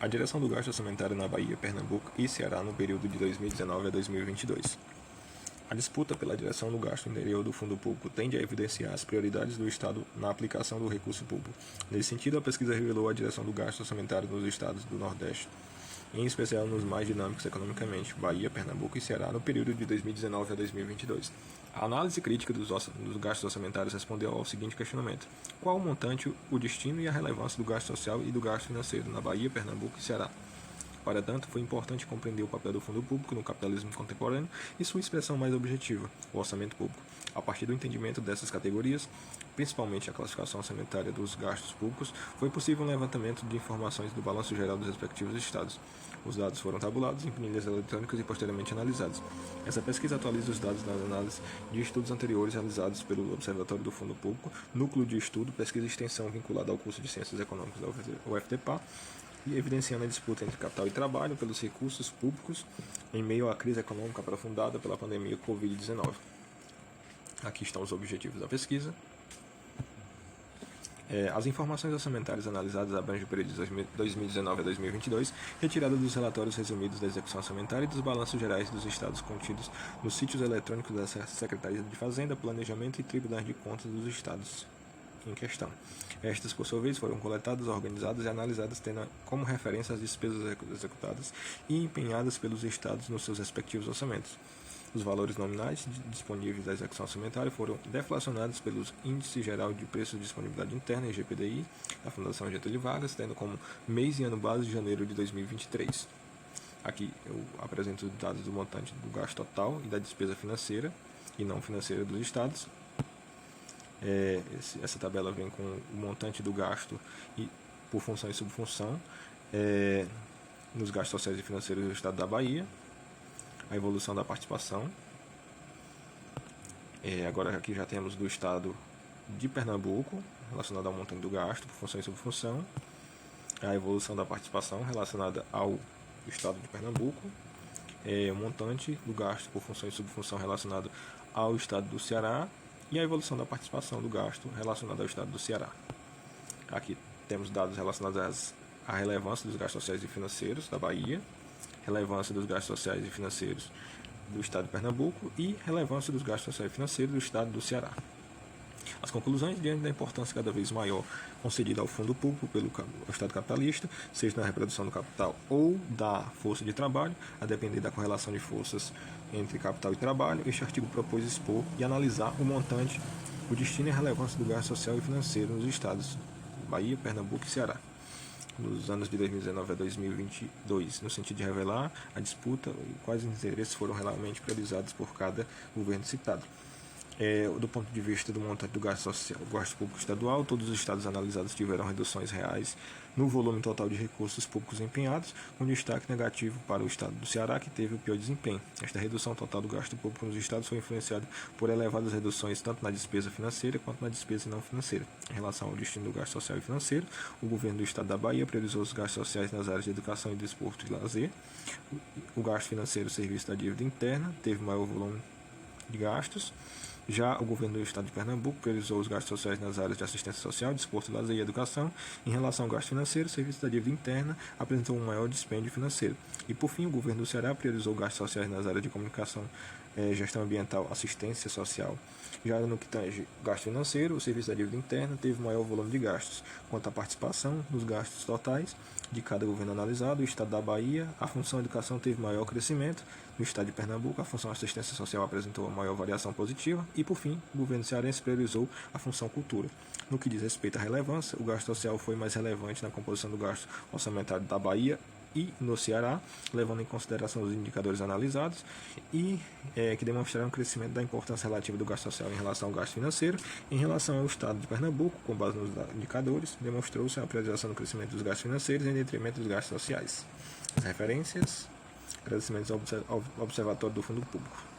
A direção do gasto orçamentário na Bahia, Pernambuco e Ceará no período de 2019 a 2022. A disputa pela direção do gasto interior do fundo público tende a evidenciar as prioridades do Estado na aplicação do recurso público. Nesse sentido, a pesquisa revelou a direção do gasto orçamentário nos estados do Nordeste, em especial nos mais dinâmicos economicamente, Bahia, Pernambuco e Ceará, no período de 2019 a 2022. A análise crítica dos gastos orçamentários respondeu ao seguinte questionamento: qual o montante, o destino e a relevância do gasto social e do gasto financeiro na Bahia, Pernambuco e Ceará? Para tanto, foi importante compreender o papel do fundo público no capitalismo contemporâneo e sua expressão mais objetiva, o orçamento público. A partir do entendimento dessas categorias, principalmente a classificação orçamentária dos gastos públicos, foi possível um levantamento de informações do balanço geral dos respectivos estados. Os dados foram tabulados em planilhas eletrônicas e posteriormente analisados. Essa pesquisa atualiza os dados nas análises de estudos anteriores realizados pelo Observatório do Fundo Público, Núcleo de Estudo, Pesquisa e Extensão vinculado ao curso de Ciências Econômicas da UFTPA, e evidenciando a disputa entre capital e trabalho pelos recursos públicos em meio à crise econômica aprofundada pela pandemia Covid-19. Aqui estão os objetivos da pesquisa. As informações orçamentárias analisadas abrangem o período de 2019 a 2022, retirada dos relatórios resumidos da execução orçamentária e dos balanços gerais dos estados contidos nos sítios eletrônicos da Secretaria de Fazenda, Planejamento e Tribunais de Contas dos estados em questão. Estas, por sua vez, foram coletadas, organizadas e analisadas tendo como referência as despesas executadas e empenhadas pelos estados nos seus respectivos orçamentos. Os valores nominais disponíveis da execução orçamentária foram deflacionados pelos Índice Geral de Preços de Disponibilidade Interna, IGPDI, da Fundação Getúlio Vargas, tendo como mês e ano base de janeiro de 2023. Aqui eu apresento os dados do montante do gasto total e da despesa financeira e não financeira dos estados. Essa tabela vem com o montante do gasto por função e subfunção nos gastos sociais e financeiros do estado da Bahia, a evolução da participação. Agora aqui já temos do estado de Pernambuco, relacionado ao montante do gasto por função e subfunção, a evolução da participação relacionada ao estado de Pernambuco, o montante do gasto por função e subfunção relacionado ao estado do Ceará, e a evolução da participação do gasto relacionada ao estado do Ceará. Aqui temos dados relacionados à relevância dos gastos sociais e financeiros da Bahia, relevância dos gastos sociais e financeiros do estado de Pernambuco e relevância dos gastos sociais e financeiros do estado do Ceará. As conclusões, diante da importância cada vez maior concedida ao fundo público pelo Estado capitalista, seja na reprodução do capital ou da força de trabalho, a depender da correlação de forças entre capital e trabalho, este artigo propôs expor e analisar o montante, o destino e a relevância do gasto social e financeiro nos estados Bahia, Pernambuco e Ceará, nos anos de 2019 a 2022, no sentido de revelar a disputa e quais interesses foram realmente priorizados por cada governo citado. Do ponto de vista do montante do gasto social, do gasto público estadual, todos os estados analisados tiveram reduções reais no volume total de recursos públicos empenhados, com destaque negativo para o estado do Ceará, que teve o pior desempenho. Esta redução total do gasto público nos estados foi influenciada por elevadas reduções tanto na despesa financeira quanto na despesa não financeira. Em relação ao destino do gasto social e financeiro, o governo do estado da Bahia priorizou os gastos sociais nas áreas de educação e desporto e lazer. O gasto financeiro, serviço da dívida interna, teve maior volume de gastos. Já o governo do estado de Pernambuco priorizou os gastos sociais nas áreas de assistência social, desporto, lazer e educação. Em relação ao gasto financeiro, o serviço da dívida interna apresentou um maior dispêndio financeiro. E, por fim, o governo do Ceará priorizou gastos sociais nas áreas de comunicação, gestão ambiental, assistência social. Já no que tange gasto financeiro, o serviço da dívida interna teve maior volume de gastos. Quanto à participação nos gastos totais de cada governo analisado, o estado da Bahia, a função educação teve maior crescimento. No estado de Pernambuco, a função assistência social apresentou a maior variação positiva. E, por fim, o governo cearense priorizou a função cultura. No que diz respeito à relevância, o gasto social foi mais relevante na composição do gasto orçamentário da Bahia e no Ceará, levando em consideração os indicadores analisados e que demonstraram o crescimento da importância relativa do gasto social em relação ao gasto financeiro. Em relação ao estado de Pernambuco, com base nos indicadores, demonstrou-se a priorização do crescimento dos gastos financeiros em detrimento dos gastos sociais. As referências, agradecimentos ao Observatório do Fundo Público.